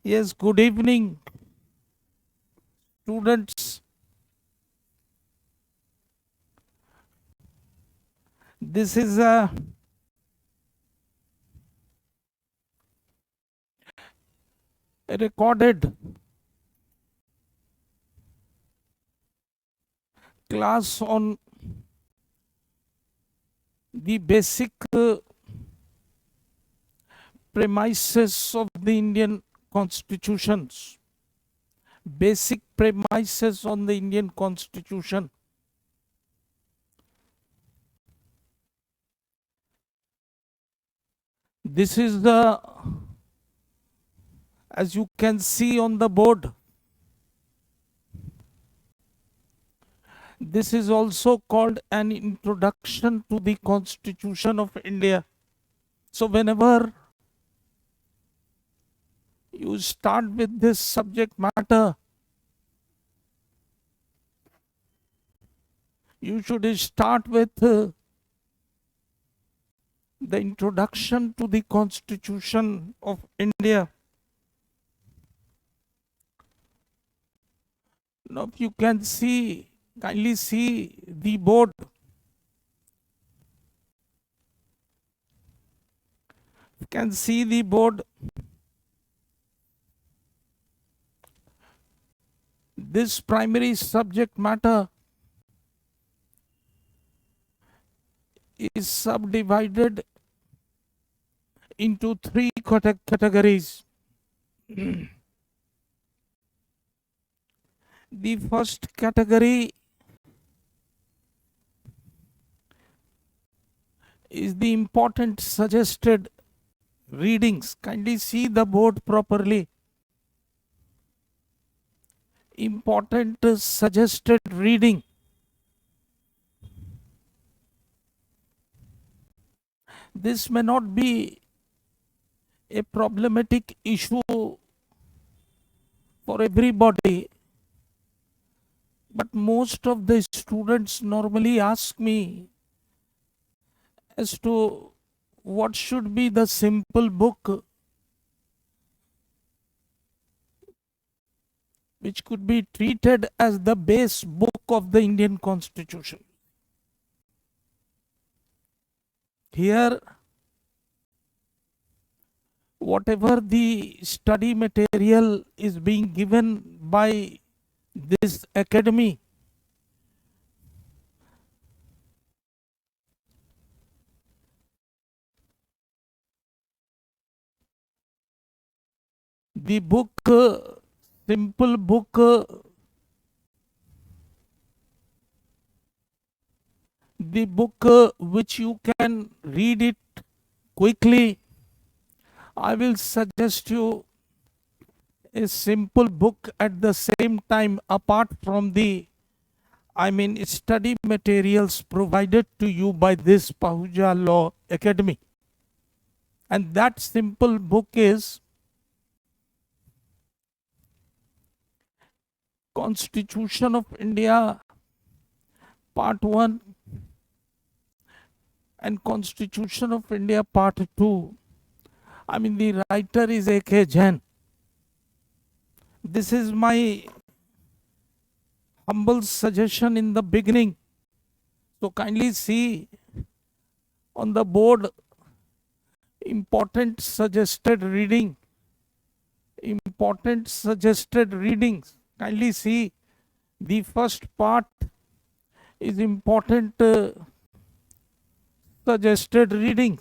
Yes, good evening, students. This is a recorded class on the basic premises of the Indian constitutions. Basic premises on the Indian constitution. This is the, as you can see on the board, this is also called an introduction to the Constitution of India. So whenever you start with this subject matter, you should start with the introduction to the Constitution of India. Now, if you can see, kindly see the board. You can see the board. This primary subject matter is subdivided into three categories. The first category is the important suggested readings. Kindly see the board properly. Important suggested reading. This may not be a problematic issue for everybody, but most of the students normally ask me as to what should be the simple book which could be treated as the base book of the Indian Constitution. Here, whatever the study material is being given by this academy, the book, simple book, the book which you can read it quickly. I will suggest you a simple book at the same time, apart from the study materials provided to you by this Pahuja Law Academy. And that simple book is Constitution of India Part 1 and Constitution of India Part 2. The writer is A.K. Jain. This is my humble suggestion in the beginning. So kindly see on the board important suggested reading. Important suggested readings. Kindly see the first part is important suggested reading.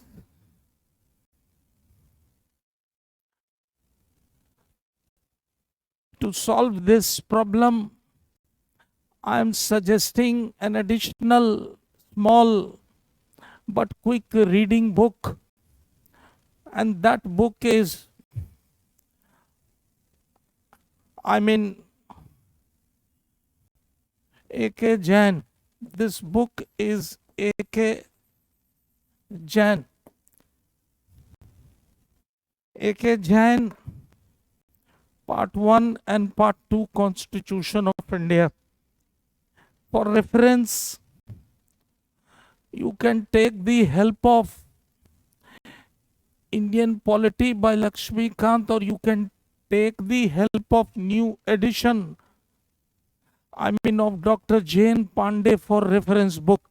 To solve this problem, I am suggesting an additional small but quick reading book, and that book is A.K. Jain. This book is A.K. Jain. A.K. Jain, Part 1 and Part 2, Constitution of India. For reference, you can take the help of Indian Polity by Lakshmi Kant, or you can take the help of new edition, I mean of Dr. Jane Pandey for reference book.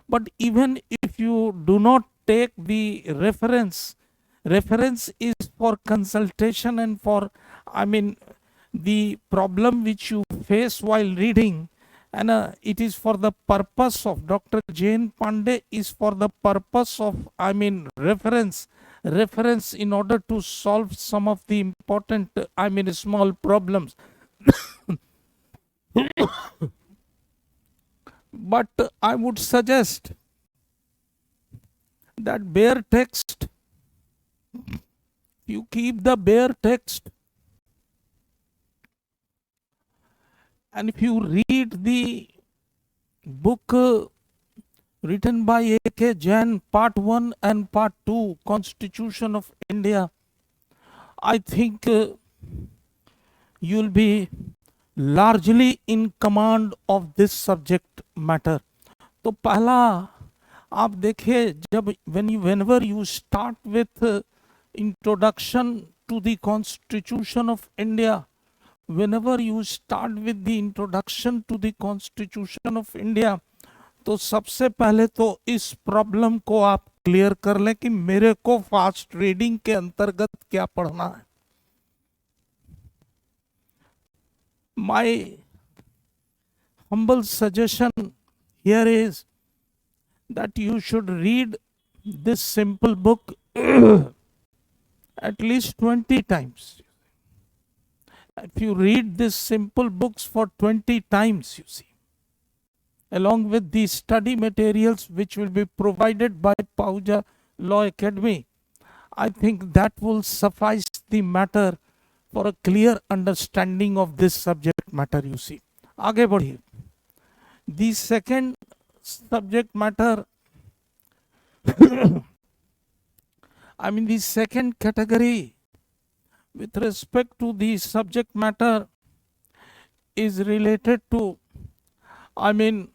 But even if you do not take the reference is for consultation and for, I mean, the problem which you face while reading, and it is for the purpose of Dr. Jane Pandey is for the purpose of, I mean, reference in order to solve some of the important, I mean, small problems. But I would suggest that bare text, you keep the bare text, and if you read the book written by A.K. Jain, Part 1 and Part 2, Constitution of India, I think you'll be largely in command of this subject matter. तो पहला आप देखिए, जब whenever you start with introduction to the Constitution of India, whenever you start with the introduction to the Constitution of India, तो सबसे पहले तो इस प्रॉब्लम को आप क्लियर कर लें कि मेरे को फास्ट रीडिंग के अंतर्गत क्या पढ़ना है. My humble suggestion here is that you should read this simple book at least 20 times. If you read these simple books for 20 times, you see, along with the study materials which will be provided by Pauja Law Academy, I think that will suffice the matter for a clear understanding of this subject matter, you see. आगे बढ़िए. The second subject matter, I mean the second category with respect to the subject matter is related to, I mean,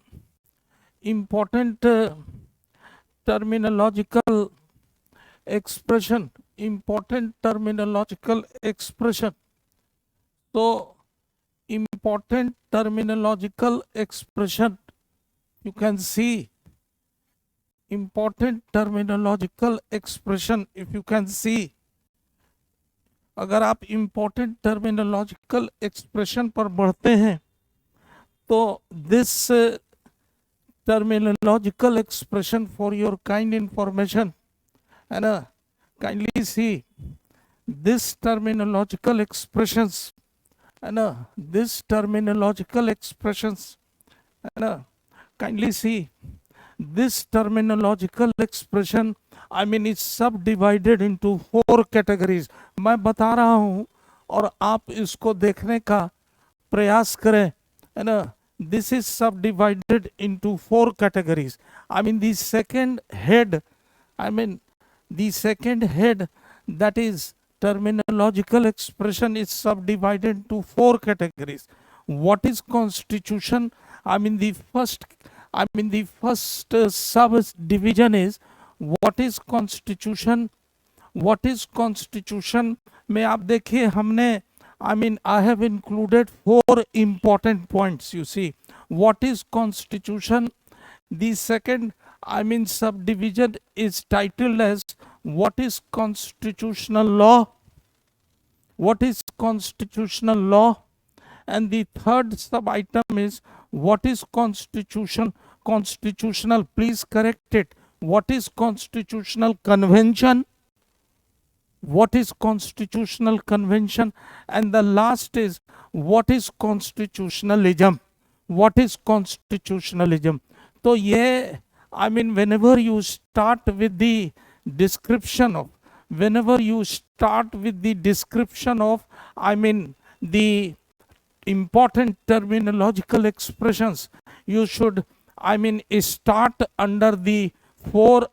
important terminological expression, important terminological expression. So important terminological expression, you can see important terminological expression, if you can see, अगर आप important terminological expression पर बढ़ते हैं तो this terminological expression for your kind information, and kindly see this terminological expressions, and this terminological expressions, and kindly see this terminological expression, I mean it's subdivided into 4 categories. मैं बता रहा हूँ और आप इसको देखने का प्रयास करें, है ना. This is subdivided into 4 categories. I mean the second head, I mean the second head, that is terminological expression, is subdivided into 4 categories. What is constitution? I mean the first subdivision is what is constitution. What is constitution में आप देखिए हमने, I mean I have included 4 important points, you see. What is constitution? The second, I mean subdivision is titled as what is constitutional law. What is constitutional law? And the third sub item is what is constitutional, please correct it. What is constitutional convention? What is constitutional convention? And the last is what is constitutionalism? What is constitutionalism? तो ये, I mean whenever you start with the description of, I mean the important terminological expressions, you should, I mean start under the 4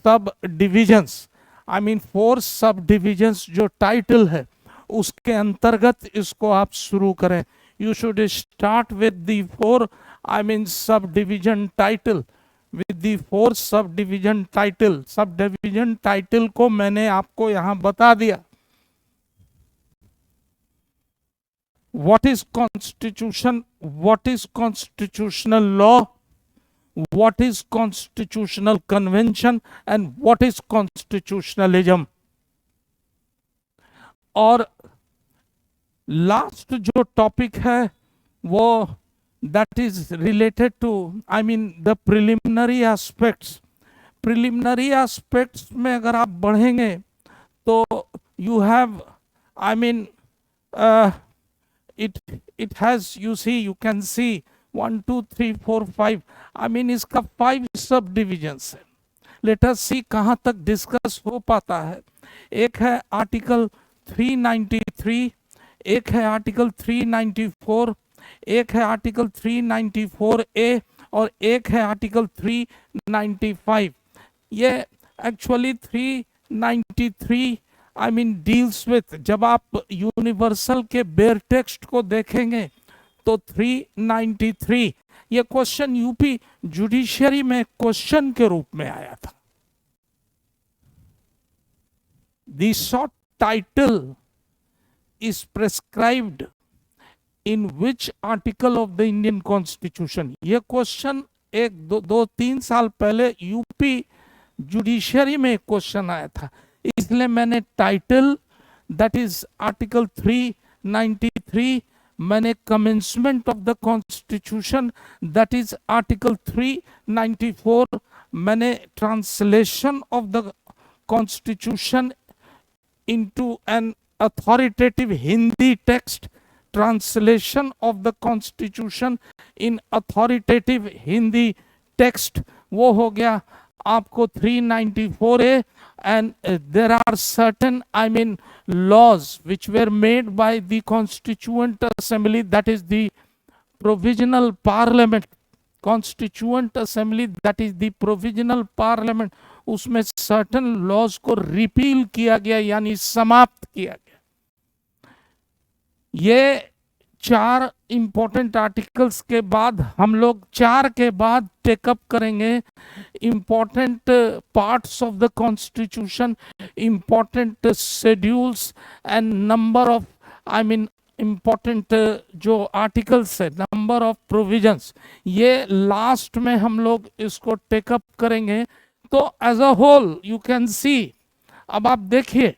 subdivisions. I mean 4 subdivisions जो title है उसके अंतर्गत इसको आप शुरू करें. You should start with the 4, I mean subdivision title, with the 4 subdivision title. Subdivision title को मैंने आपको यहाँ बता दिया. what is constitution, what is constitutional law, what is constitutional convention and what is constitutionalism. और लास्ट जो topic है वो that is related to I mean the preliminary aspects. Preliminary aspects में अगर आप बढ़ेंगे तो you have I mean it has, you see, you can see 1 2 3 4 5 I mean इसका 5 सब डिविजन्स है. लेट अस सी कहाँ तक डिस्कस हो पाता है. एक है आर्टिकल 393, एक है आर्टिकल 394, एक है आर्टिकल 394A और एक है आर्टिकल 395. ये actually 393 I mean deals with, जब आप यूनिवर्सल के बेयर टेक्स्ट को देखेंगे तो 393 ये क्वेश्चन यूपी जुडिशियरी में क्वेश्चन के रूप में आया था. The short title is prescribed in which article of the Indian constitution. ये क्वेश्चन एक दो तीन साल पहले यूपी जुडिशियरी में क्वेश्चन आया था. इसलिए मैंने टाइटल दैट इज आर्टिकल 393, मैंने commencement of the constitution that is article 394, मैंने translation of the constitution into an authoritative Hindi text, translation of the constitution in authoritative Hindi text, वो हो गया आपको 394A. And there are certain I mean laws which were made by the Constituent Assembly, that is the Provisional Parliament. Constituent Assembly that is the Provisional Parliament, उसमें certain laws को repeal किया गया यानी समाप्त किया गया. ये 4 इंपॉर्टेंट आर्टिकल्स के बाद हम लोग 4 के बाद टेकअप करेंगे important parts of the constitution, important schedules and number of I mean important जो आर्टिकल्स है, नंबर ऑफ प्रोविजंस, ये लास्ट में हम लोग इसको टेकअप करेंगे. तो as a whole you can see, अब आप देखिए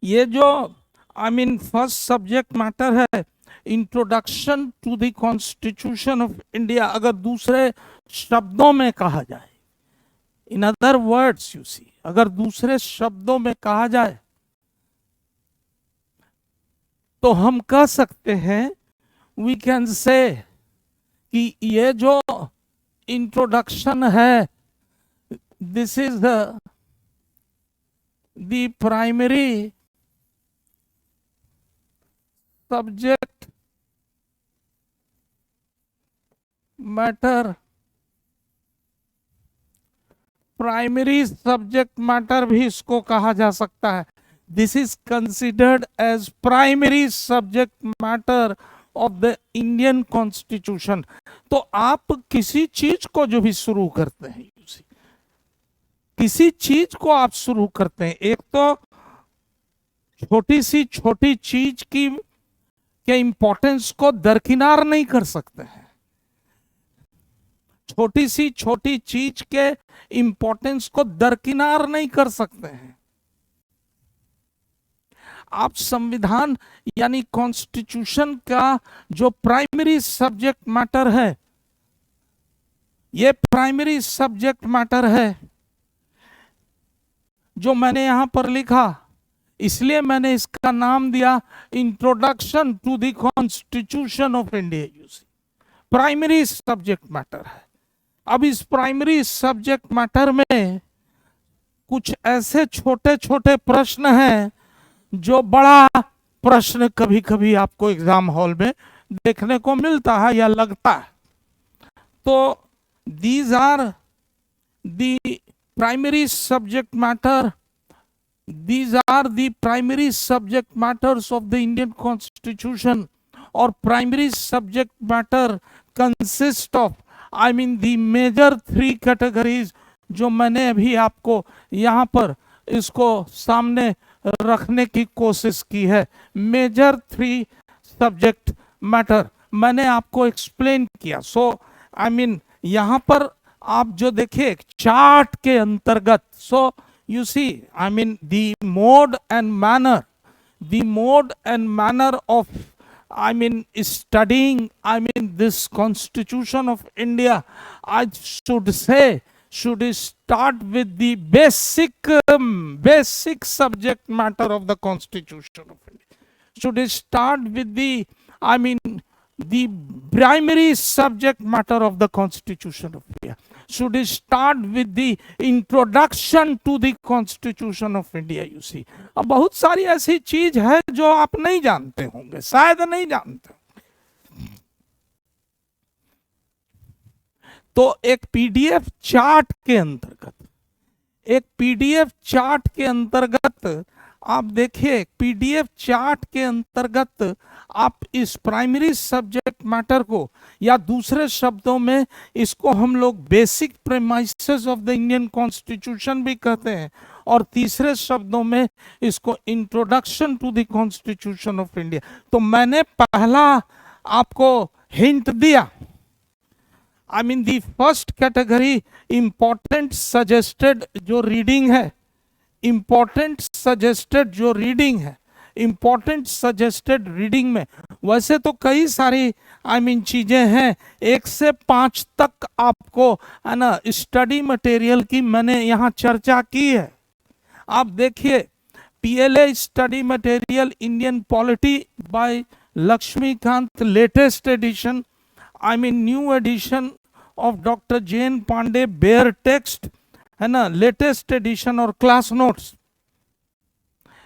ये जो I mean first subject matter है introduction to the constitution of India. अगर दूसरे शब्दों में कहा जाए, in other words you see, अगर दूसरे शब्दों में कहा जाए तो हम कह सकते हैं, वी कैन से कि ये जो इंट्रोडक्शन है this is the primary subject matter. Primary subject matter भी इसको कहा जा सकता है. This is considered as primary subject matter of the Indian constitution. तो आप किसी चीज को जो भी शुरू करते हैं, किसी चीज को आप शुरू करते हैं, एक तो छोटी चीज की के इंपॉर्टेंस को दरकिनार नहीं कर सकते हैं. छोटी चीज के इंपॉर्टेंस को दरकिनार नहीं कर सकते हैं. आप संविधान यानी कॉन्स्टिट्यूशन का जो प्राइमरी सब्जेक्ट मैटर है, ये प्राइमरी सब्जेक्ट मैटर है जो मैंने यहां पर लिखा, इसलिए मैंने इसका नाम दिया introduction to the constitution of India. Primary subject matter है. अब इस प्राइमरी सब्जेक्ट मैटर में कुछ ऐसे छोटे छोटे प्रश्न हैं जो बड़ा प्रश्न कभी कभी आपको एग्जाम हॉल में देखने को मिलता है या लगता है. तो these are the primary subject matter. These are the primary subject matters of the Indian Constitution. और primary subject matter consist of I mean the major 3 categories जो मैंने अभी आपको यहाँ पर इसको सामने रखने की कोशिश की है. मेजर 3 सब्जेक्ट मैटर मैंने आपको एक्सप्लेन किया। सो आई मीन यहां पर आप जो देखिए चार्ट के अंतर्गत, सो you see, I mean the mode and manner, of, I mean, studying, I mean, this Constitution of India, I should say, should start with the basic subject matter of the Constitution of India. Should start with the, I mean, the primary subject matter of the Constitution of India. Should start with the introduction to the Constitution of India. You see, अब बहुत सारी ऐसी चीज है जो आप नहीं जानते होंगे, शायद नहीं जानते। तो एक पीडीएफ चार्ट के अंतर्गत, आप देखिए पीडीएफ चार्ट के अंतर्गत आप इस प्राइमरी सब्जेक्ट मैटर को, या दूसरे शब्दों में इसको हम लोग basic premises of the Indian constitution भी कहते हैं, और तीसरे शब्दों में इसको introduction to the constitution of India. तो मैंने पहला आपको हिंट दिया, I mean the first category important suggested जो रीडिंग है, इंपॉर्टेंट सजेस्टेड रीडिंग में वैसे तो कई सारी आई मीन चीजें हैं, 1 से 5 तक आपको है ना स्टडी मटेरियल की मैंने यहाँ चर्चा की है। आप देखिए PLA study material Indian polity by Laxmikanth, latest edition, I mean new edition of doctor Jain Pande, bare text है ना, लेटेस्ट एडिशन और क्लास नोट्स।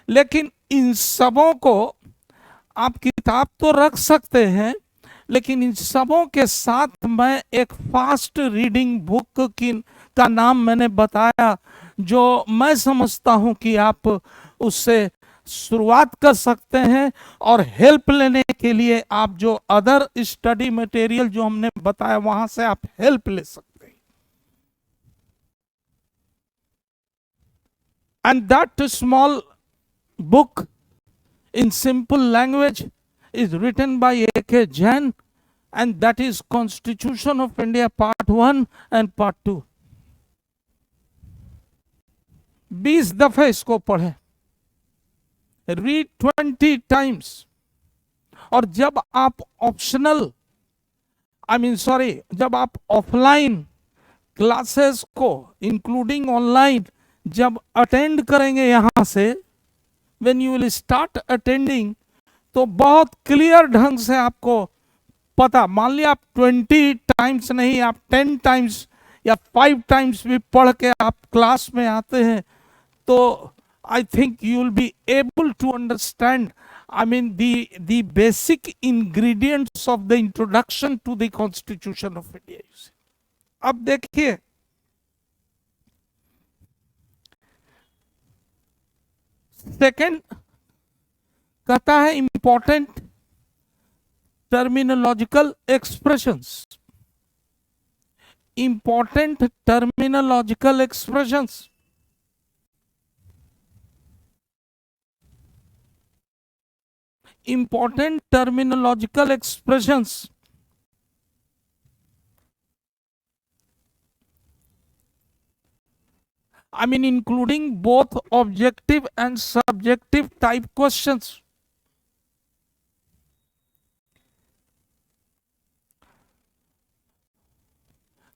लेकिन इन सबों को आप किताब तो रख सकते हैं, लेकिन इन सबों के साथ मैं एक फास्ट रीडिंग बुक का नाम मैंने बताया, जो मैं समझता हूं कि आप उससे शुरुआत कर सकते हैं, और हेल्प लेने के लिए आप जो अदर स्टडी मटेरियल जो हमने बताया वहां से आप हेल्प ले सकते हैं। And that small book in simple language is written by A.K. Jain, and that is Constitution of India Part 1 and Part 2। 20 दफे इसको पढ़े, रीड 20 टाइम्स। और जब आप ऑप्शनल जब आप ऑफलाइन क्लासेस को इंक्लूडिंग ऑनलाइन जब अटेंड करेंगे यहां से, when you will start attending, तो बहुत क्लियर ढंग से आपको पता, मान लिया आप 20 टाइम्स नहीं, आप 10 टाइम्स या 5 टाइम्स भी पढ़ के आप क्लास में आते हैं, तो I think you will be able to understand, I mean the basic ingredients of the introduction to the constitution of India. अब देखिए सेकंड कहता है important terminological expressions. Important terminological expressions, important terminological expressions. I mean, including both objective and subjective type questions.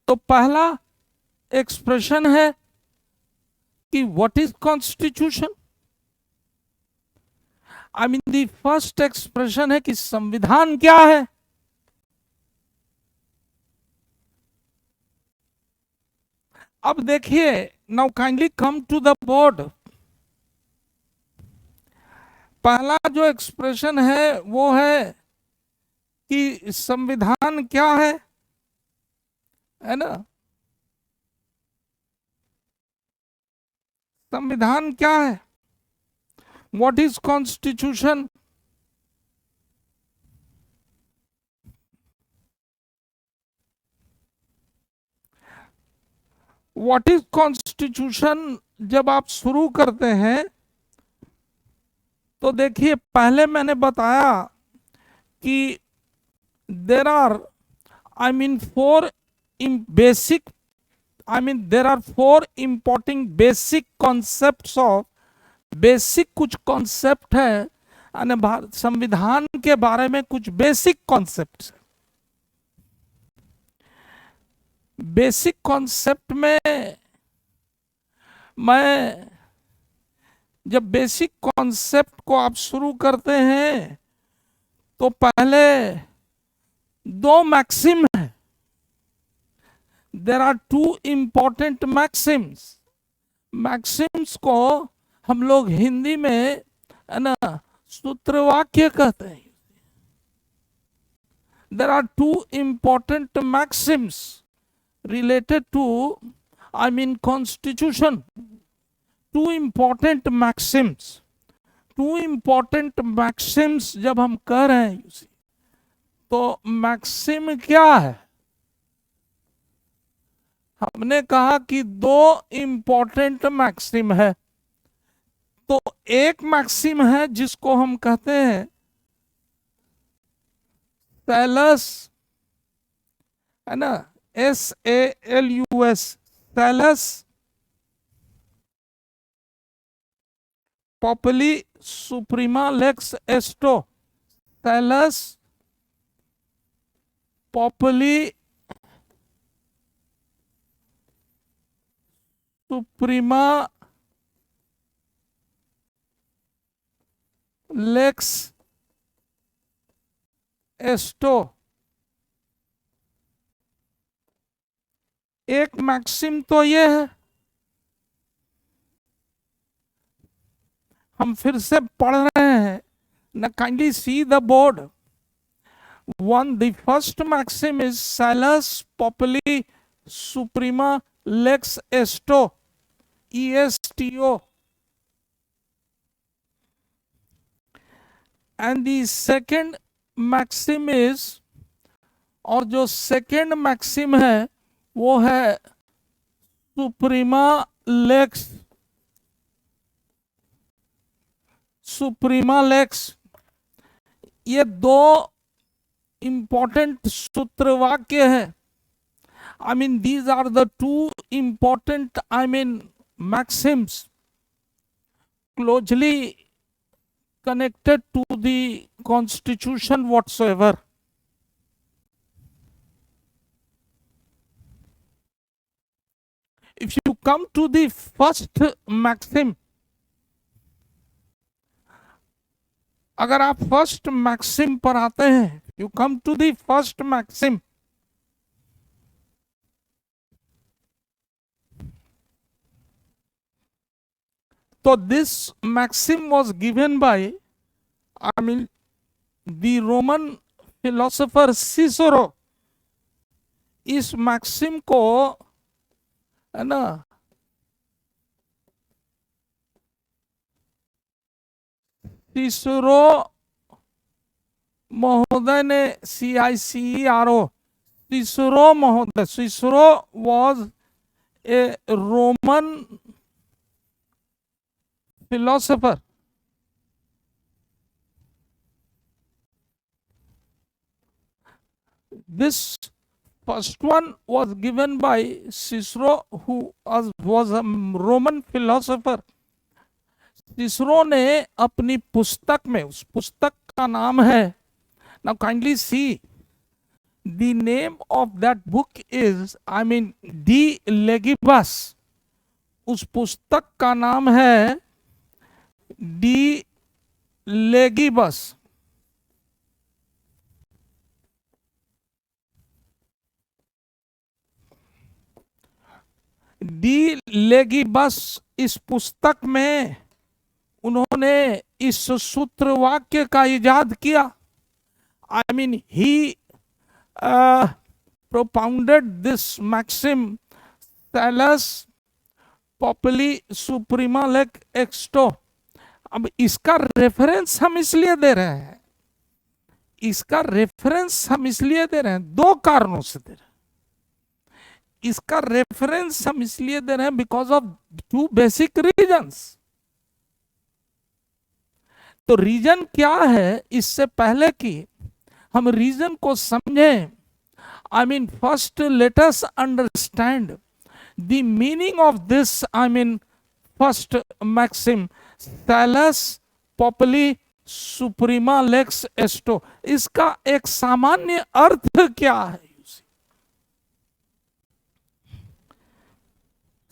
तो पहला expression है कि what is constitution. I mean the first expression है कि संविधान क्या है। अब देखिए, now kindly come to the board. पहला जो एक्सप्रेशन है वो है कि संविधान क्या है ना, संविधान क्या है, what is constitution. What is constitution जब आप शुरू करते हैं तो देखिए, पहले मैंने बताया कि there are, I mean, there are four important basic concepts of, basic कुछ कॉन्सेप्ट है, संविधान के बारे में कुछ बेसिक कॉन्सेप्ट। बेसिक कॉन्सेप्ट में मैं, जब बेसिक कॉन्सेप्ट को आप शुरू करते हैं तो पहले दो मैक्सिम है। There are two important maxims. Maxims को हम लोग हिंदी में है ना सूत्रवाक्य कहते हैं। There are two important maxims related to, I mean, constitution. Two important maxims. Two important maxims जब हम कह रहे हैं तो मैक्सिम क्या है? हमने कहा कि दो इंपॉर्टेंट मैक्सिम है। तो एक मैक्सिम है जिसको हम कहते हैं सैलस, है ना, SALUS, सैलस पॉपुली सुप्रीमा लेक्स एस्टो। सैलस पॉपुली सुप्रीमा लेक्स एस्टो। एक मैक्सिम तो ये है, हम फिर से पढ़ रहे हैं ना, kindly see the board. One, the first maxim is सैलस पॉपुली सुप्रीमा लेक्स एस्टो, ESTO, and the second maxim is, और जो सेकेंड मैक्सिम है वो है सुप्रीमा लेक्स, सुप्रीमा लेक्स। ये दो इंपॉर्टेंट सूत्रवाक्य है। I mean, these are the two important, I mean, maxims closely connected to the constitution whatsoever. If you come to the first maxim, अगर आप फर्स्ट मैक्सिम पर आते हैं, you come to the first maxim, तो this maxim was given by, I mean, the Roman philosopher Cicero. इस maxim को, है ना, सिसरो महोदय ने, CICERO, सिसरो महोदय, Cicero was a Roman philosopher. This first one was given by Cicero, who was a Roman philosopher. Cicero ने अपनी पुस्तक में, उस पुस्तक का नाम है, now kindly see, the name of that book is, I mean, De Legibus. उस पुस्तक का नाम है डी लेगिबस। डी लेगिबस, इस पुस्तक में उन्होंने इस सूत्र वाक्य का इजाद किया। I mean, he propounded this maxim, सैलस पॉपुली सुप्रीमा लेक्स एस्टो। अब इसका रेफरेंस हम इसलिए दे रहे हैं, इसका रेफरेंस हम इसलिए दे रहे हैं, दो कारणों से दे रहे हैं। इसका रेफरेंस हम इसलिए दे रहे हैं because of two basic reasons. तो रीजन क्या है? इससे पहले कि हम रीजन को समझें, I mean, first let us understand the meaning of this, I mean, first maxim, Salus populi suprema lex esto. इसका एक सामान्य अर्थ क्या है?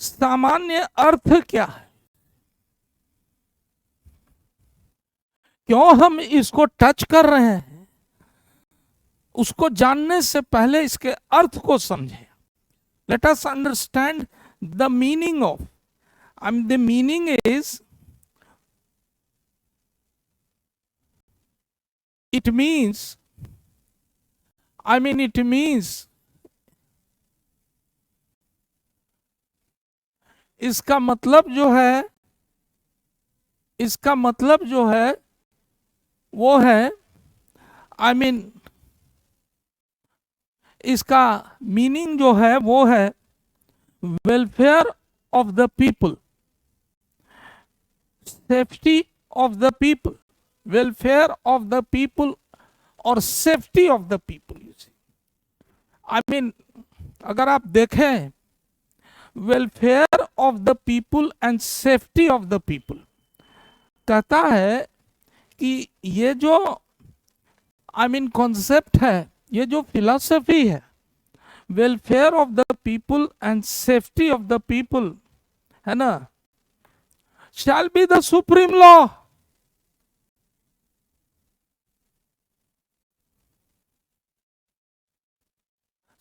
सामान्य अर्थ क्या है? क्यों हम इसको टच कर रहे हैं? उसको जानने से पहले इसके अर्थ को समझें. Let us understand the meaning of. The meaning is, it means, it means, इसका मतलब जो है वो है, इसका मीनिंग जो है वो है welfare of the people, safety of the people, welfare of the people और सेफ्टी ऑफ द पीपल. अगर आप देखें, welfare of the people and safety of the people कहता है कि ये जो कॉन्सेप्ट है, ये जो फिलॉसफी है, welfare of the people and safety of the people, है ना, shall be the supreme law.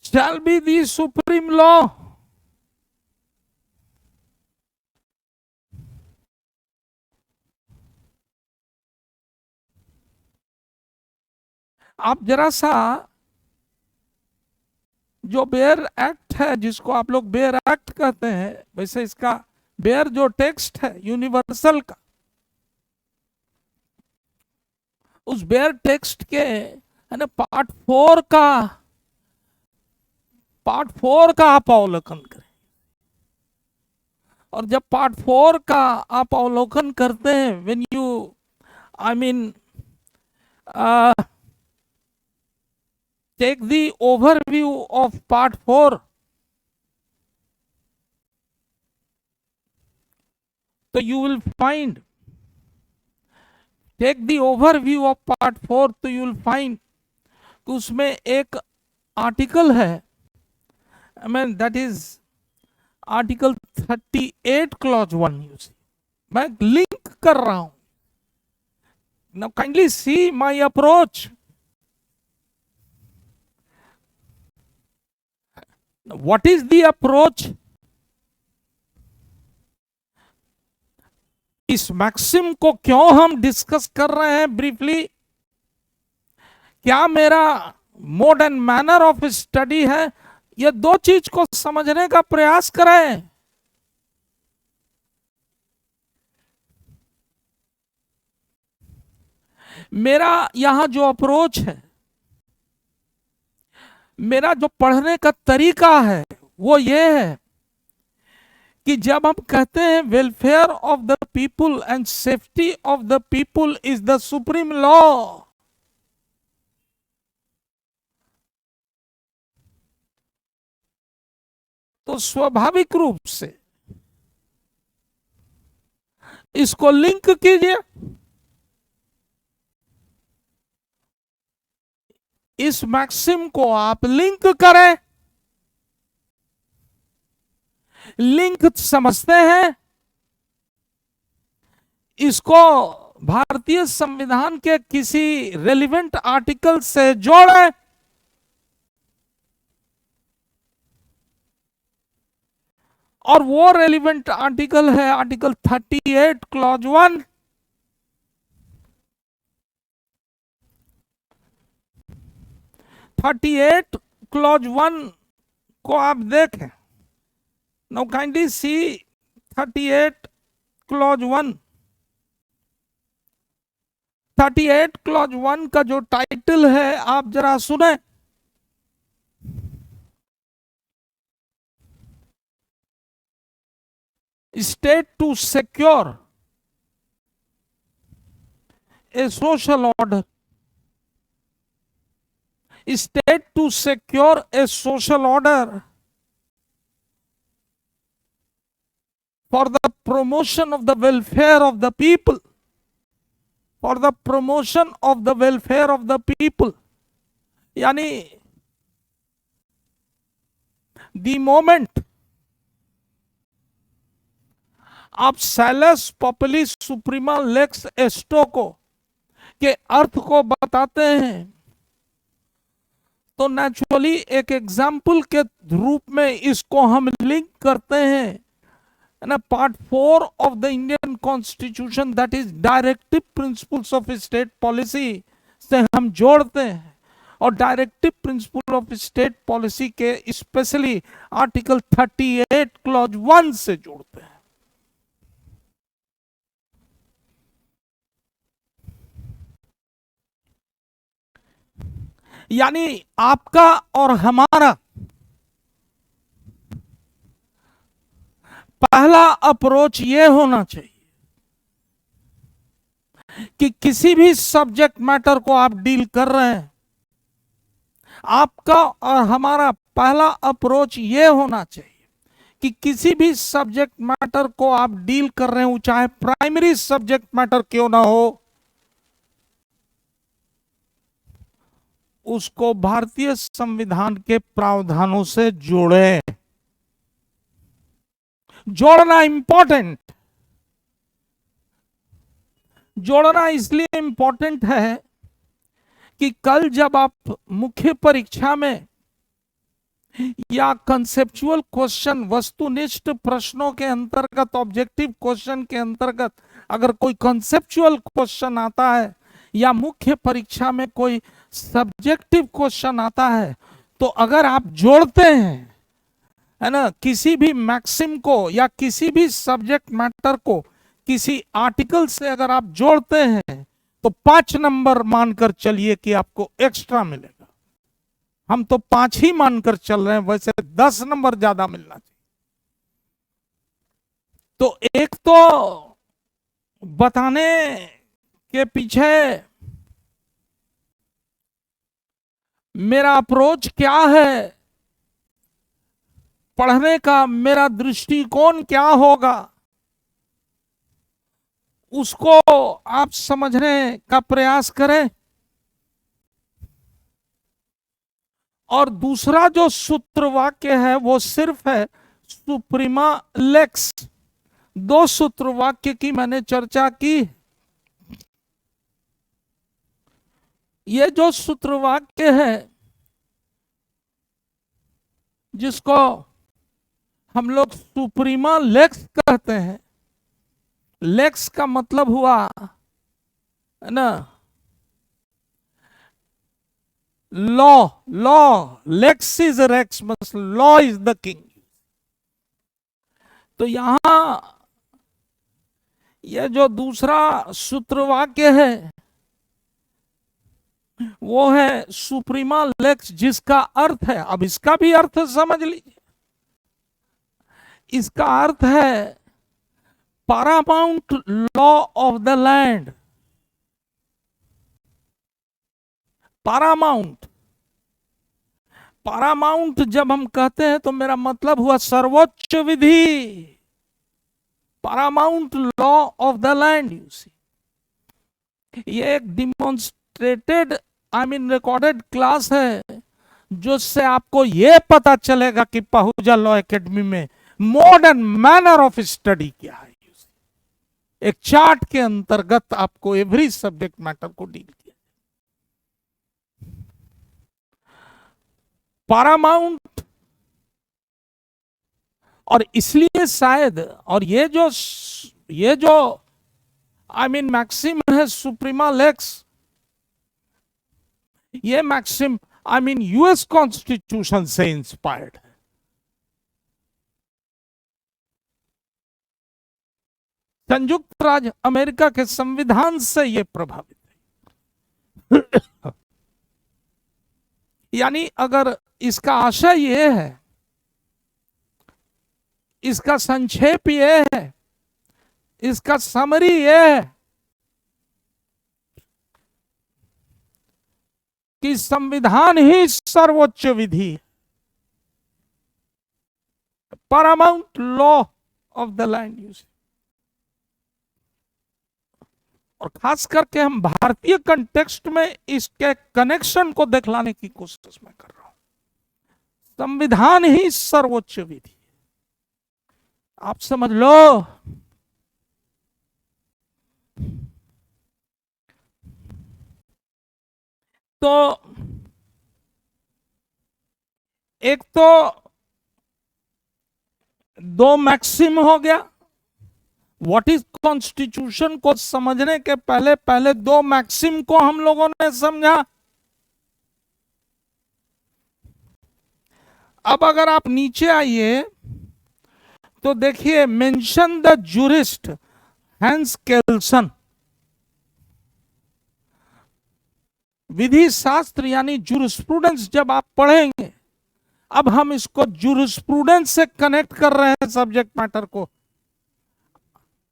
Shall be the supreme law. आप जरा सा जो बेयर एक्ट है, जिसको आप लोग बेयर एक्ट कहते हैं, वैसे इसका बेयर जो टेक्स्ट है यूनिवर्सल का, उस बेयर टेक्स्ट के, है ना, पार्ट 4 का आप अवलोकन करें. और जब पार्ट 4 का आप अवलोकन करते हैं, when you take the overview of part 4, so you will find, take the overview of part 4, तो you will find कि उसमें एक आर्टिकल है, that is आर्टिकल 38 क्लॉज 1. मैं लिंक कर रहा हूं. Now kindly see my approach. What is the approach? इस मैक्सिम को क्यों हम डिस्कस कर रहे हैं ब्रीफली? क्या मेरा mode and manner of study है? ये दो चीज को समझने का प्रयास करें. मेरा यहां जो अप्रोच है, मेरा जो पढ़ने का तरीका है, वो ये है कि जब हम कहते हैं welfare of the people and safety of the people is the supreme law, तो स्वाभाविक रूप से इसको लिंक कीजिए. इस मैक्सिम को आप लिंक करें. लिंक समझते हैं, इसको भारतीय संविधान के किसी रेलिवेंट आर्टिकल से जोड़ें. और वो रेलिवेंट आर्टिकल है आर्टिकल 38 क्लॉज 1. क्लॉज 1 को आप देखें. Now kindly see 38 clause 1. 38 clause 1 का जो टाइटल है आप जरा सुने. State to secure a social order state to secure a social order, for the promotion of the welfare of the people, for the promotion of the welfare of the people. यानी the moment आप सैलस पॉपुलिस सुप्रीमा लेक्स एस्टो को के अर्थ को बताते हैं तो naturally एक एग्जाम्पल के रूप में इसको हम लिंक करते हैं ना part 4 of the Indian constitution, that is directive principles of state policy से हम जोड़ते हैं और directive principle of state policy के स्पेशली आर्टिकल 38 क्लॉज 1 से जोड़ते हैं। यानी आपका और हमारा पहला अप्रोच ये होना चाहिए कि किसी भी सब्जेक्ट मैटर को आप डील कर रहे हैं, आपका और हमारा पहला अप्रोच ये होना चाहिए कि किसी भी सब्जेक्ट मैटर को आप डील कर रहे हो, चाहे प्राइमरी सब्जेक्ट मैटर क्यों ना हो, उसको भारतीय संविधान के प्रावधानों से जोड़ें। जोड़ना इंपॉर्टेंट, जोड़ना इसलिए इंपॉर्टेंट है कि कल जब आप मुख्य परीक्षा में या कंसेप्चुअल क्वेश्चन, वस्तुनिष्ठ प्रश्नों के अंतर्गत, ऑब्जेक्टिव क्वेश्चन के अंतर्गत अगर कोई कंसेप्चुअल क्वेश्चन आता है या मुख्य परीक्षा में कोई सब्जेक्टिव क्वेश्चन आता है, तो अगर आप जोड़ते हैं, है ना, किसी भी मैक्सिम को या किसी भी सब्जेक्ट मैटर को किसी आर्टिकल से अगर आप जोड़ते हैं तो 5 नंबर मानकर चलिए कि आपको एक्स्ट्रा मिलेगा। हम तो 5 ही मानकर चल रहे हैं, वैसे 10 नंबर ज्यादा मिलना चाहिए। तो एक तो बताने के पीछे मेरा अप्रोच क्या है, पढ़ने का मेरा दृष्टिकोण क्या होगा, उसको आप समझने का प्रयास करें। और दूसरा जो सूत्र वाक्य है वो सिर्फ है सुप्रीमा लेक्स। 2 सूत्र वाक्य की मैंने चर्चा की। ये जो सूत्र वाक्य है जिसको हम लोग सुप्रीमा लेक्स कहते हैं, लेक्स का मतलब हुआ ना law, law, lex is rex, मतलब लॉ इज द किंग। तो यहां ये जो दूसरा सूत्र वाक्य है वो है सुप्रीमा लेक्स, जिसका अर्थ है, अब इसका भी अर्थ समझ लीजिए। इसका अर्थ है paramount law of the land. Paramount, paramount जब हम कहते हैं तो मेरा मतलब हुआ सर्वोच्च विधि, paramount law of the land. You see, ये एक डिमॉन्स्ट्रेटेड रिकॉर्डेड क्लास है जिससे आपको यह पता चलेगा कि पहूजा लॉ एकेडमी में मॉडर्न मैनर ऑफ स्टडी क्या है। एक चार्ट के अंतर्गत आपको एवरी सब्जेक्ट मैटर को डील किया। पैरामाउंट, और इसलिए शायद, और ये जो मैक्सिम है सुप्रीमा लेक्स, ये मैक्सिम यूएस कॉन्स्टिट्यूशन से इंस्पायर्ड है। संयुक्त राज्य अमेरिका के संविधान से यह प्रभावित है। यानी अगर इसका आशय यह है, इसका संक्षेप यह है, इसका समरी यह है कि संविधान ही सर्वोच्च विधि है, paramount law of the land use. और खास करके हम भारतीय कंटेक्स्ट में इसके कनेक्शन को दिखलाने की कोशिश में कर रहा हूं। संविधान ही सर्वोच्च विधि, आप समझ लो। तो एक तो दो मैक्सिम हो गया। व्हाट इज कॉन्स्टिट्यूशन को समझने के पहले पहले दो मैक्सिम को हम लोगों ने समझा। अब अगर आप नीचे आइए तो देखिए, मेंशन द जूरिस्ट हैंस केल्सन। विधि शास्त्र यानी जूरिस्प्रूडेंस जब आप पढ़ेंगे, अब हम इसको जूरिस्प्रूडेंस से कनेक्ट कर रहे हैं सब्जेक्ट मैटर को।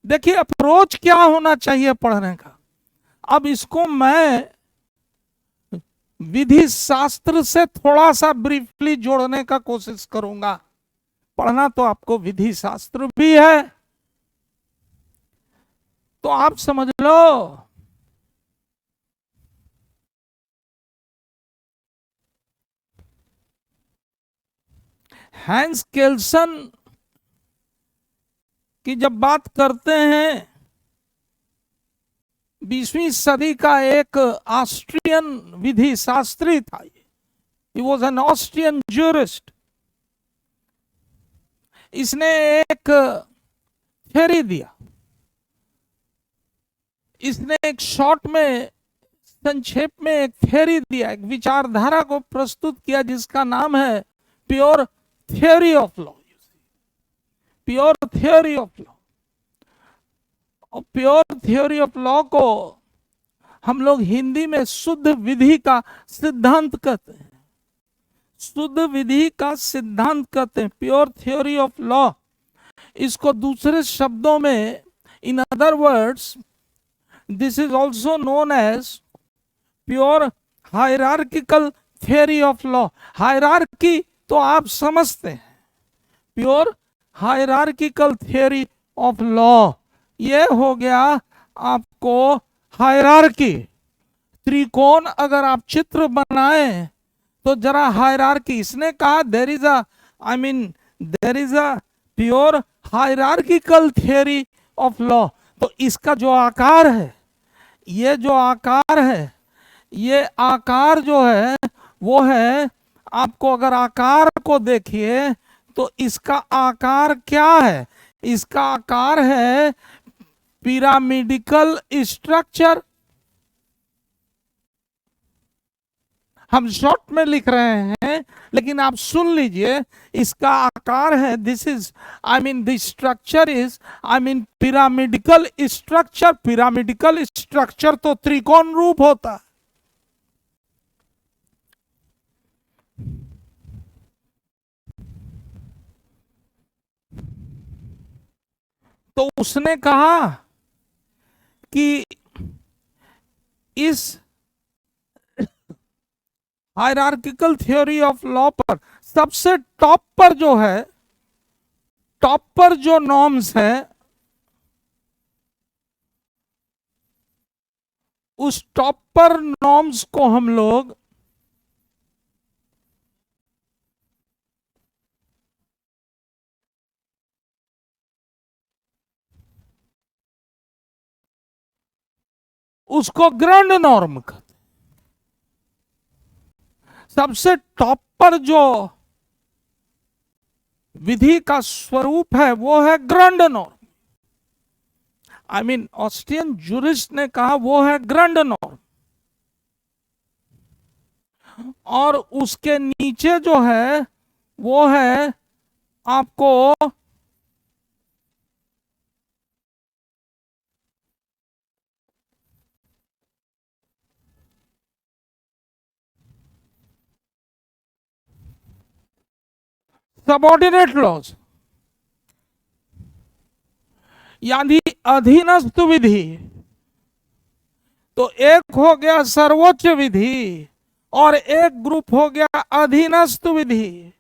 देखिए अप्रोच क्या होना चाहिए पढ़ने का। अब इसको मैं विधि शास्त्र से थोड़ा सा ब्रीफली जोड़ने का कोशिश करूंगा। पढ़ना तो आपको विधि शास्त्र भी है, तो आप समझ लो। हैंस केल्सन की जब बात करते हैं, 20वीं सदी का एक ऑस्ट्रियन विधि शास्त्री था। He was an Austrian jurist. इसने एक थ्योरी दिया, इसने एक शॉर्ट में, संक्षेप में एक थ्योरी दिया, एक विचारधारा को प्रस्तुत किया जिसका नाम है pure theory of law. Pure theory of law. और प्योर थ्योरी ऑफ लॉ को हम लोग हिंदी में शुद्ध विधि का सिद्धांत कहते हैं। शुद्ध विधि का सिद्धांत कहते हैं, प्योर थ्योरी ऑफ लॉ। इसको दूसरे शब्दों में, in other words, this is also known as pure hierarchical theory of law. Hierarchy तो आप समझते हैं, pure hierarchical theory of law. ये हो गया आपको हायरार्की। त्रिकोण अगर आप चित्र बनाएं तो जरा हायरार्की, इसने कहा there is a pure hierarchical theory of law. तो इसका जो आकार है, ये जो आकार है, ये आकार जो है वो है, आपको अगर आकार को देखिए तो इसका आकार क्या है? इसका आकार है पिरामिडिकल स्ट्रक्चर। हम शॉर्ट में लिख रहे हैं, लेकिन आप सुन लीजिए, इसका आकार है, this is the structure is pyramidical structure. Pyramidical structure तो त्रिकोण रूप होता है। तो उसने कहा कि इस हायरार्किकल थ्योरी ऑफ लॉ पर सबसे टॉप पर जो है, टॉप पर जो नॉर्म्स है, उस टॉप पर नॉर्म्स को हम लोग उसको ग्रांड नॉर्म कहते। सबसे टॉप पर जो विधि का स्वरूप है वो है ग्रांड नॉर्म। ऑस्ट्रियन जूरिस्ट ने कहा वो है ग्रांड नॉर्म। और उसके नीचे जो है वो है आपको सबऑर्डिनेट लॉज, यानी अधीनस्थ विधि। तो एक हो गया सर्वोच्च विधि और एक ग्रुप हो गया अधीनस्थ विधि,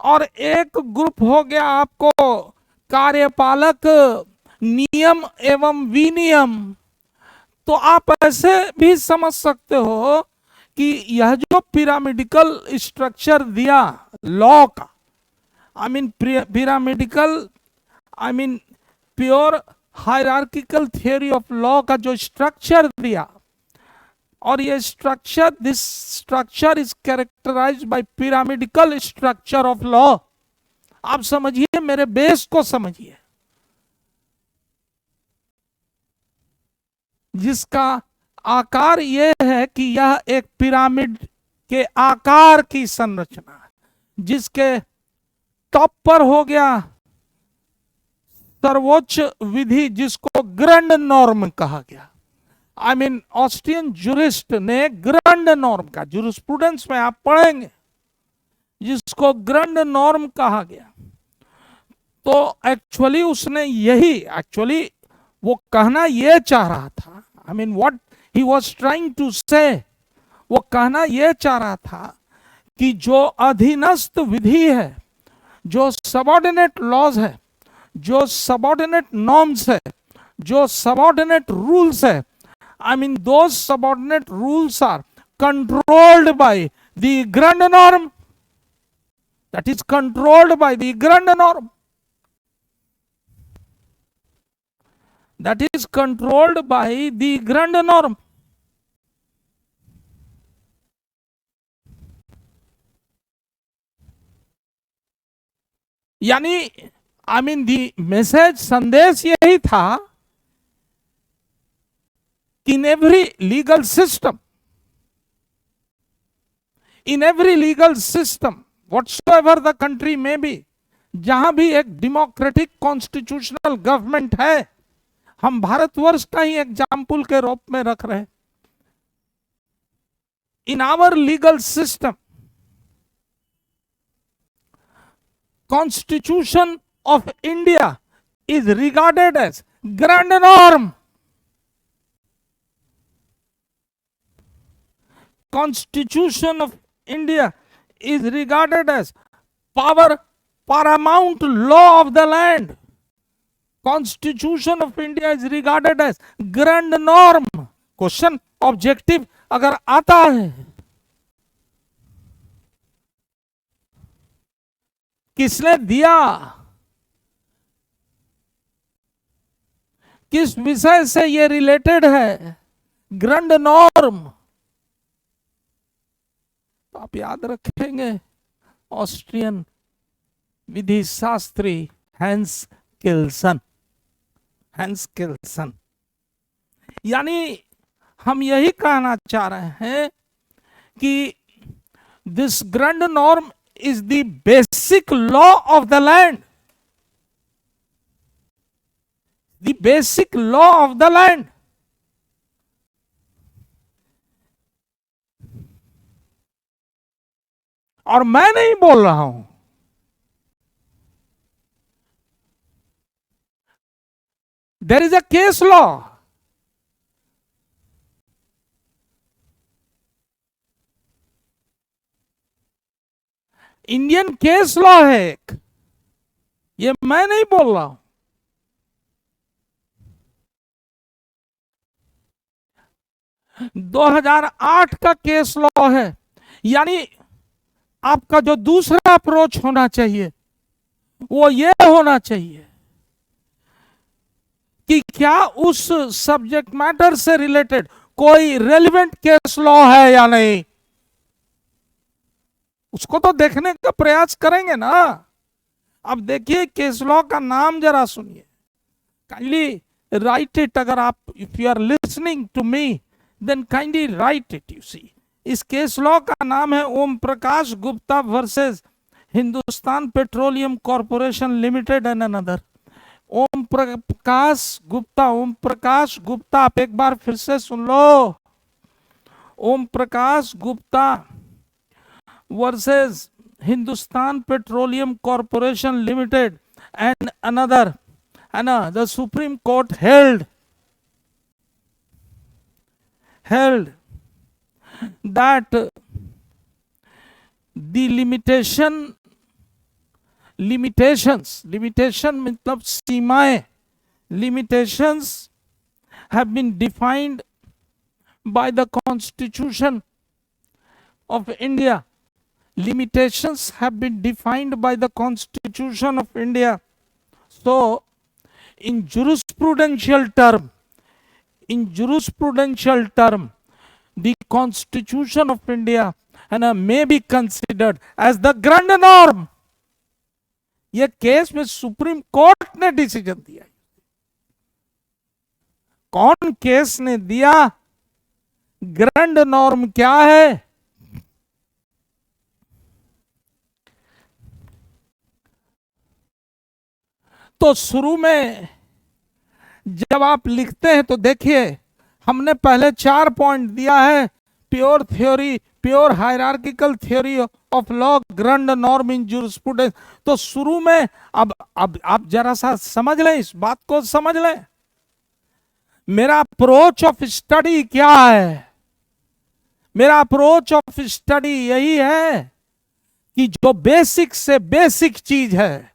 और एक ग्रुप हो गया आपको कार्यपालक नियम एवं विनियम। तो आप ऐसे भी समझ सकते हो कि यह जो पिरामिडिकल स्ट्रक्चर दिया लॉ का, I mean pyramidical, I mean pure hierarchical theory of law का जो स्ट्रक्चर दिया, और ये structure, this structure is characterised by pyramidical structure of law. आप समझिए, मेरे बेस को समझिए, जिसका आकार यह है कि यह एक पिरामिड के आकार की संरचना है, जिसके टॉप पर हो गया सर्वोच्च विधि, जिसको ग्रैंड नॉर्म कहा गया। आई मीन ऑस्ट्रियन जूरिस्ट ने ग्रैंड नॉर्म का, जूरिस्प्रूडेंस में आप पढ़ेंगे, जिसको ग्रैंड नॉर्म कहा गया। तो एक्चुअली उसने यही, एक्चुअली वो कहना यह चाह रहा था, I mean what he was trying to say, वो कहना यह चाह रहा था कि जो अधीनस्थ विधि है, जो सबऑर्डिनेट लॉज है, जो सबऑर्डिनेट नॉर्म्स है, जो सबऑर्डिनेट रूल्स है, I mean those subordinate rules are controlled by the grand norm. That is controlled by the grand norm. That is controlled by the grand norm. यानी आई mean दी message, संदेश यही था, in every legal system, in every legal system, whatsoever the country may be, जहां भी एक democratic constitutional government है, हम भारतवर्ष का ही एग्जाम्पल के रूप में रख रहे हैं, in our legal system, constitution of India is regarded as grand norm. Constitution of India is regarded as paramount law of the land. Constitution of India is regarded as grand norm. Question objective अगर आता है, किसने दिया, किस विषय से ये related है, ग्रैंड नॉर्म, तो आप याद रखेंगे ऑस्ट्रियन विधि शास्त्री हैंस केल्सन। हैंस केल्सन, यानी हम यही कहना चाह रहे हैं कि this grand norm is the basic law of the land, the basic law of the land. और मैं नहीं बोल रहा हूं, there is a case law, Indian case law है एक, ये मैं नहीं बोल रहा हूं। 2008 का केस लॉ है। यानी आपका जो दूसरा अप्रोच होना चाहिए वो ये होना चाहिए कि क्या उस सब्जेक्ट मैटर से रिलेटेड कोई रेलिवेंट केस लॉ है या नहीं, उसको तो देखने का प्रयास करेंगे ना। अब देखिए केस लॉ का नाम जरा सुनिए, काइंडली राइट इट, अगर आप, if you are listening to me then kindly write it. You see, इस केस लॉ का नाम है Om Prakash Gupta versus Hindustan Petroleum Corporation Limited and another. Om Prakash Gupta, Om Prakash Gupta, आप एक बार फिर से सुन लो, Om Prakash Gupta versus Hindustan Petroleum Corporation Limited and another, है ना। The supreme court held that the limitation मतलब सीमाएं, limitations have been defined by the Constitution of India. Limitations have been defined by the Constitution of India. So, in jurisprudential term, the Constitution of India may be considered as the grand norm. ये case में supreme court ने decision दिया. कौन case ने दिया? Grand norm क्या है? तो शुरू में जब आप लिखते हैं तो देखिए, हमने पहले 4 पॉइंट दिया है. Pure theory, pure hierarchical theory of law, grand norm in jurisprudence. तो शुरू में अब आप जरा सा समझ लें, इस बात को समझ लें. मेरा अप्रोच ऑफ स्टडी क्या है? मेरा अप्रोच ऑफ स्टडी यही है कि जो बेसिक से बेसिक चीज है,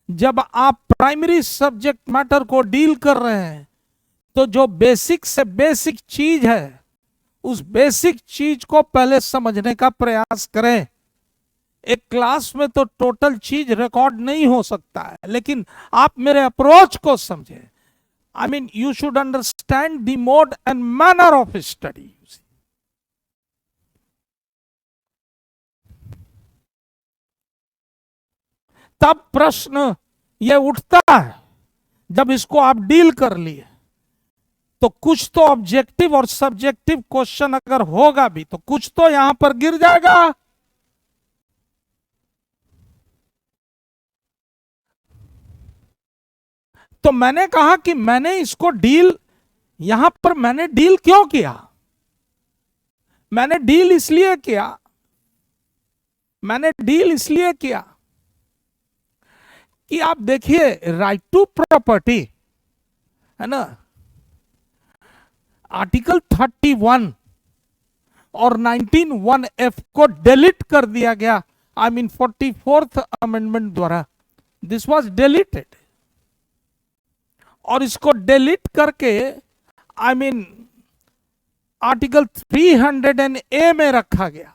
जब आप प्राइमरी सब्जेक्ट मैटर को डील कर रहे हैं, तो जो बेसिक से बेसिक चीज है, उस बेसिक चीज को पहले समझने का प्रयास करें. एक क्लास में तो टोटल चीज रिकॉर्ड नहीं हो सकता है, लेकिन आप मेरे अप्रोच को समझें. I mean, you should understand the mode and manner of study. तब प्रश्न यह उठता है, जब इसको आप डील कर लिए, तो कुछ तो ऑब्जेक्टिव और सब्जेक्टिव क्वेश्चन अगर होगा भी, तो कुछ तो यहां पर गिर जाएगा. तो मैंने कहा कि मैंने इसको डील, यहां पर मैंने डील क्यों किया? मैंने डील इसलिए किया कि आप देखिए, राइट टू प्रॉपर्टी है ना, आर्टिकल 31 और 19(1)(f) को डिलीट कर दिया गया. आई मीन 44th अमेंडमेंट द्वारा दिस वाज डिलीटेड. और इसको डिलीट करके आई मीन आर्टिकल 300A में रखा गया.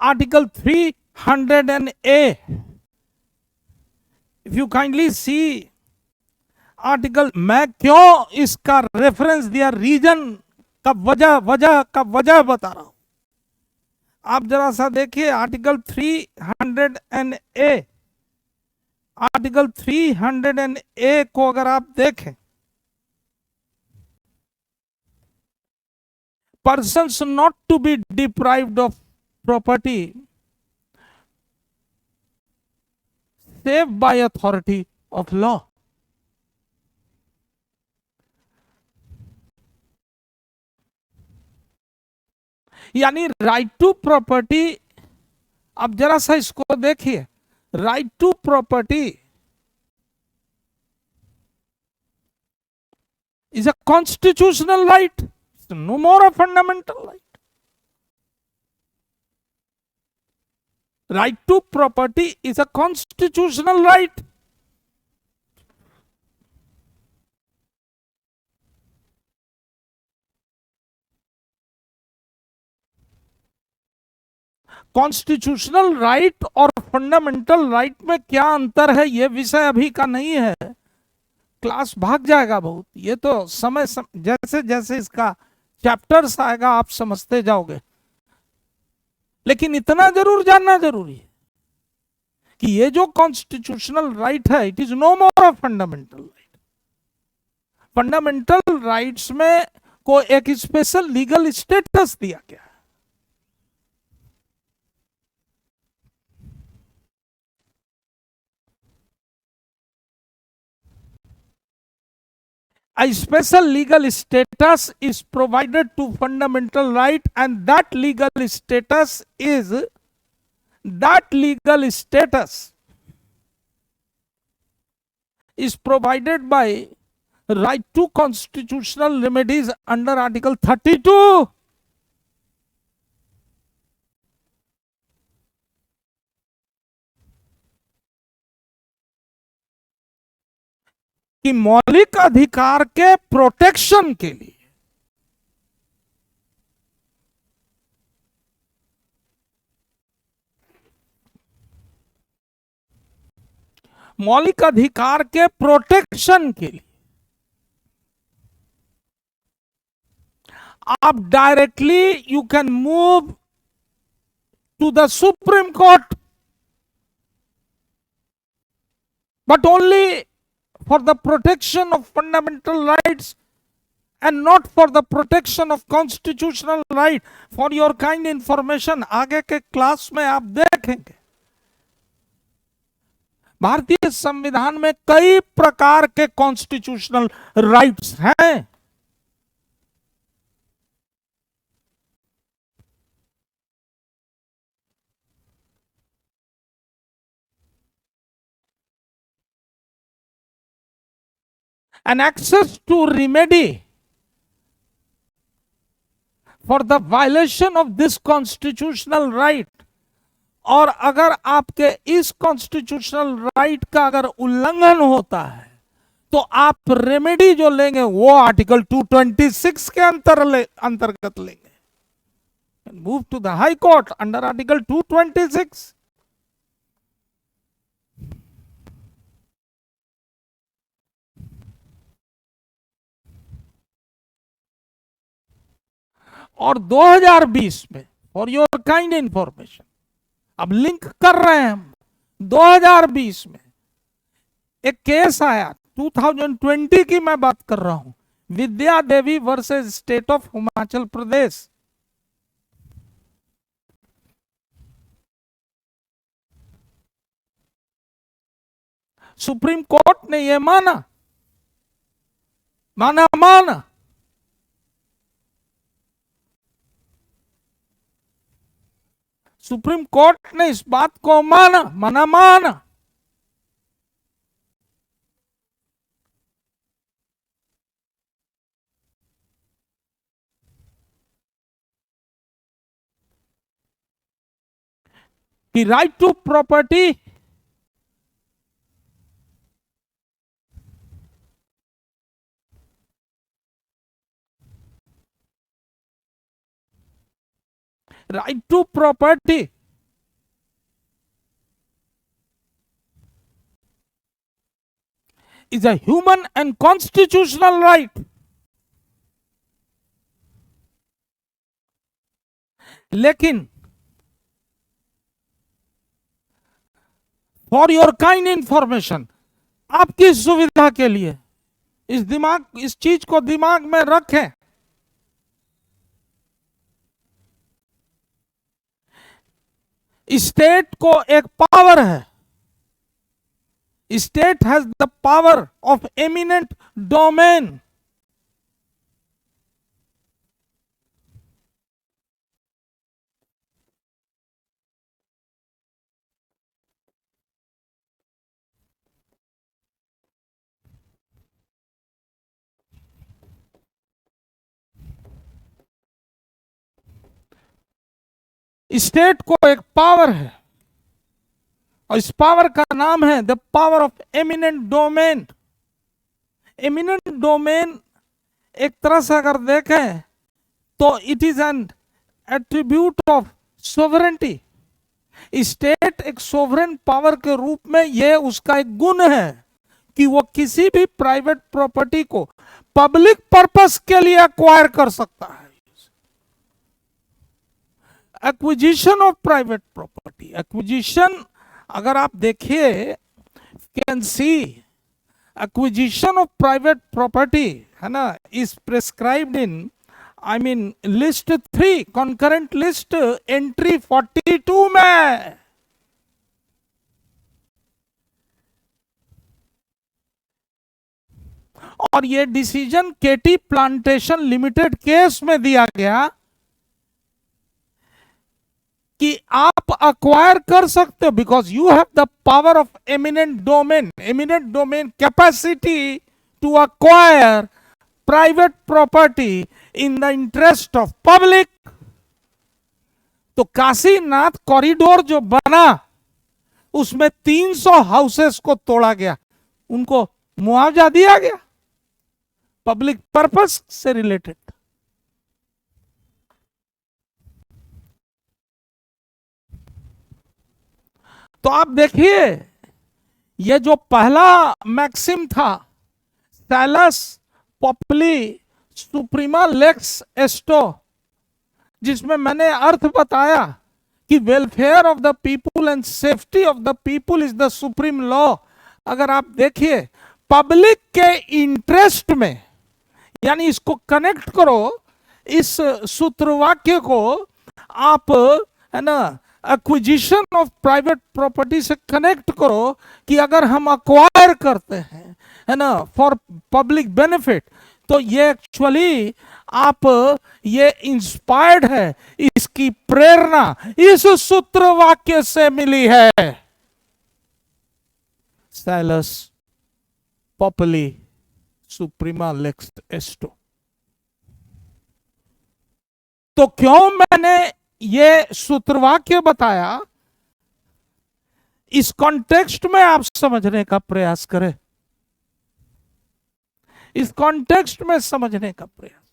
Article 300A, if you kindly see article, मैं क्यों इसका रेफरेंस दिया, रीजन का वजह बता रहा हूं. आप जरा सा देखिए आर्टिकल 300A. आर्टिकल 300A को अगर आप देखें, persons not to be deprived of property save by authority of law. यानी राइट टू प्रॉपर्टी, अब जरा सा इसको देखिए, right to property is a constitutional right, no more a fundamental right. Right to property is a constitutional right. Constitutional right और fundamental right में क्या अंतर है, यह विषय अभी का नहीं है. क्लास भाग जाएगा बहुत. ये तो जैसे जैसे इसका चैप्टर्स आएगा आप समझते जाओगे. लेकिन इतना जरूर जानना जरूरी है कि ये जो कॉन्स्टिट्यूशनल राइट है, it is no more of fundamental right. Fundamental rights में को एक स्पेशल लीगल स्टेटस दिया गया है. A special legal status is provided to fundamental right, and that legal status is provided by right to constitutional remedies under Article 32. कि मौलिक अधिकार के प्रोटेक्शन के लिए मौलिक अधिकार के प्रोटेक्शन के लिए आप directly you can move to the supreme court, but only for the protection of fundamental rights and not for the protection of constitutional right. For your kind information, आगे के क्लास में आप देखेंगे भारतीय संविधान में कई प्रकार के कॉन्स्टिट्यूशनल राइट्स हैं। And access to remedy for the violation of this constitutional right, और अगर आपके इस कॉन्स्टिट्यूशनल राइट का अगर उल्लंघन होता है तो आप रेमेडी जो लेंगे वो आर्टिकल 226 के अंतर्गत लेंगे। Move to the high court under article 226। और 2020 में, फॉर योर काइंड इंफॉर्मेशन, अब लिंक कर रहे हैं हम, 2020 में एक केस आया, 2020 की मैं बात कर रहा हूं, Vidya Devi versus state of Himachal Pradesh. Supreme court ने यह माना सुप्रीम कोर्ट ने इस बात को माना। कि right to property is a human and constitutional right. लेकिन फॉर योर काइंड इंफॉर्मेशन, आपकी सुविधा के लिए इस चीज को दिमाग में रखें, स्टेट को एक पावर है, state has the power of eminent domain. State को एक पावर है और इस पावर का नाम है the power of eminent domain. Eminent domain एक तरह से अगर देखें तो it is an attribute of sovereignty. State एक सोवरेन पावर के रूप में यह उसका एक गुण है कि वो किसी भी प्राइवेट प्रॉपर्टी को पब्लिक पर्पस के लिए एक्वायर कर सकता है। Acquisition of private property, acquisition अगर आप देखिए, can see acquisition of private property है ना, is prescribed in list 3 concurrent list entry 42 में। और ये decision KT plantation limited case में दिया गया कि आप अक्वायर कर सकते हो because you have the power of eminent domain capacity to acquire private property in the interest of public. तो काशीनाथ कॉरिडोर जो बना उसमें 300 हाउसेस को तोड़ा गया, उनको मुआवजा दिया गया, पब्लिक पर्पस से रिलेटेड। तो आप देखिए ये जो पहला मैक्सिम था, सैलस पॉपुली सुप्रीमा लेक्स एस्टो, जिसमें मैंने अर्थ बताया कि welfare of the people and safety of the people is the supreme law. अगर आप देखिए पब्लिक के इंटरेस्ट में, यानी इसको कनेक्ट करो, इस सूत्रवाक्य को आप, है ना, एक्विजिशन ऑफ प्राइवेट प्रॉपर्टी से कनेक्ट करो कि अगर हम अक्वायर करते हैं, है ना, फॉर पब्लिक बेनिफिट, तो ये एक्चुअली आप, ये इंस्पायर्ड है, इसकी प्रेरणा इस सूत्र वाक्य से मिली है, सैलस पॉपुली सुप्रीमा लेक्स एस्टो। तो क्यों मैंने ये सूत्रवाक्य बताया, इस कॉन्टेक्स्ट में आप समझने का प्रयास करें, इस कॉन्टेक्स्ट में समझने का प्रयास करें।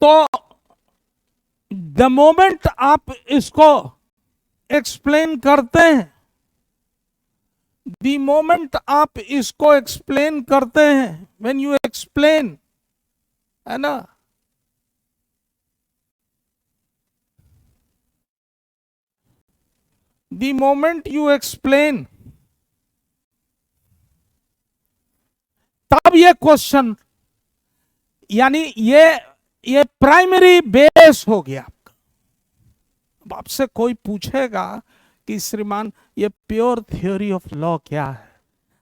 तो द मोमेंट आप इसको एक्सप्लेन करते हैं, द मोमेंट आप इसको एक्सप्लेन करते हैं, व्हेन यू एक्सप्लेन, है ना, द मोमेंट यू एक्सप्लेन, तब ये क्वेश्चन, यानी ये प्राइमरी बेस हो गया आपका। अब आपसे कोई पूछेगा कि श्रीमान ये प्योर थ्योरी ऑफ लॉ क्या है,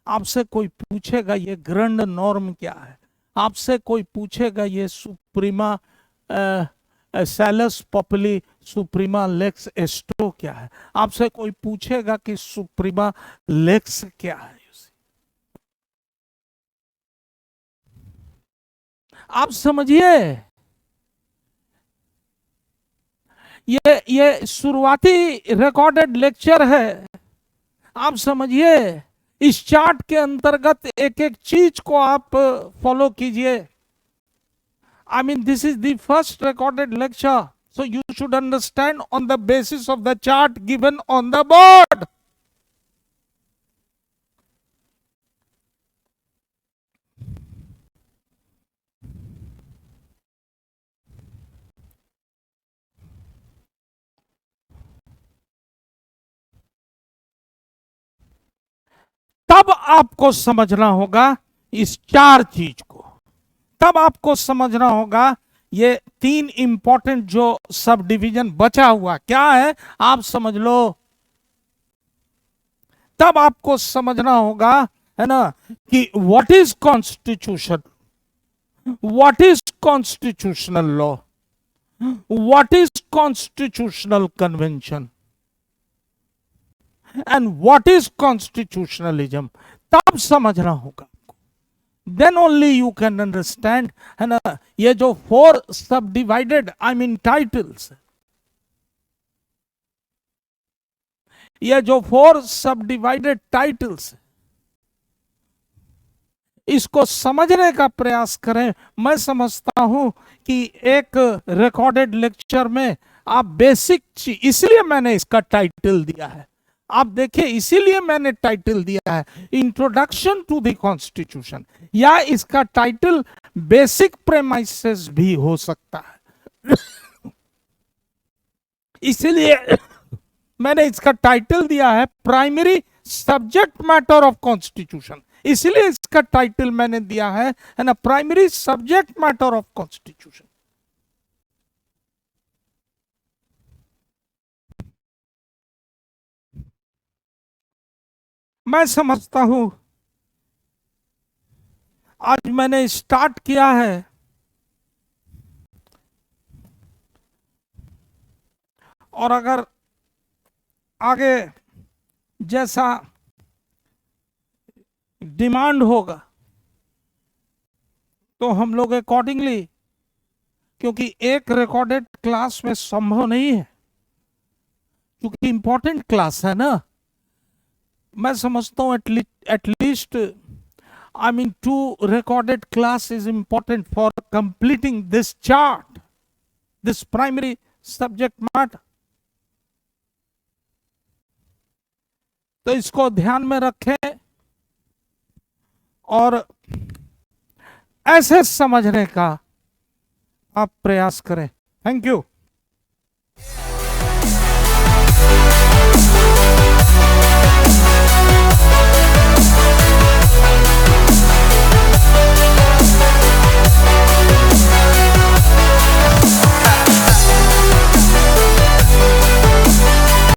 आपसे कोई पूछेगा ये ग्रैंड नॉर्म क्या है, आपसे कोई पूछेगा ये सुप्रीमा सैलस पॉपुली सुप्रीमा लेक्स एस्टो क्या है, आपसे कोई पूछेगा कि सुप्रीमा लेक्स क्या है। आप समझिए, ये शुरुआती रिकॉर्डेड लेक्चर है, आप समझिए, इस चार्ट के अंतर्गत एक एक चीज को आप फॉलो कीजिए। I mean, this is the first recorded lecture, so you should understand on the basis of the chart given on the board. तब आपको समझना होगा इस चार चीज को, तब आपको समझना होगा ये तीन इंपॉर्टेंट जो सब डिवीजन बचा हुआ क्या है, आप समझ लो। तब आपको समझना होगा, है ना, कि what is constitution, what is constitutional law, what is constitutional convention and what is constitutionalism, तब समझना होगा। Then only you can understand, है ना, ये जो 4 सब डिवाइडेड, I mean टाइटल्स, ये जो 4 सब डिवाइडेड टाइटल्स, इसको समझने का प्रयास करें। मैं समझता हूं कि एक रिकॉर्डेड लेक्चर में आप बेसिक चीज, इसलिए मैंने इसका टाइटल दिया है, आप देखिए, इसीलिए मैंने टाइटल दिया है इंट्रोडक्शन टू द कॉन्स्टिट्यूशन, या इसका टाइटल बेसिक प्रेमाइसेस भी हो सकता है। इसलिए मैंने इसका टाइटल दिया है primary subject matter of constitution, इसलिए इसका टाइटल मैंने दिया है an primary subject matter of constitution. मैं समझता हूं आज मैंने स्टार्ट किया है और अगर आगे जैसा डिमांड होगा तो हम लोग अकॉर्डिंगली, क्योंकि एक रिकॉर्डेड क्लास में संभव नहीं है, क्योंकि इंपॉर्टेंट क्लास है ना। मैं समझता हूं at least I mean 2 recorded class is important for completing this chart, this primary subject matter. तो इसको ध्यान में रखें और ऐसे समझने का आप प्रयास करें। Thank you.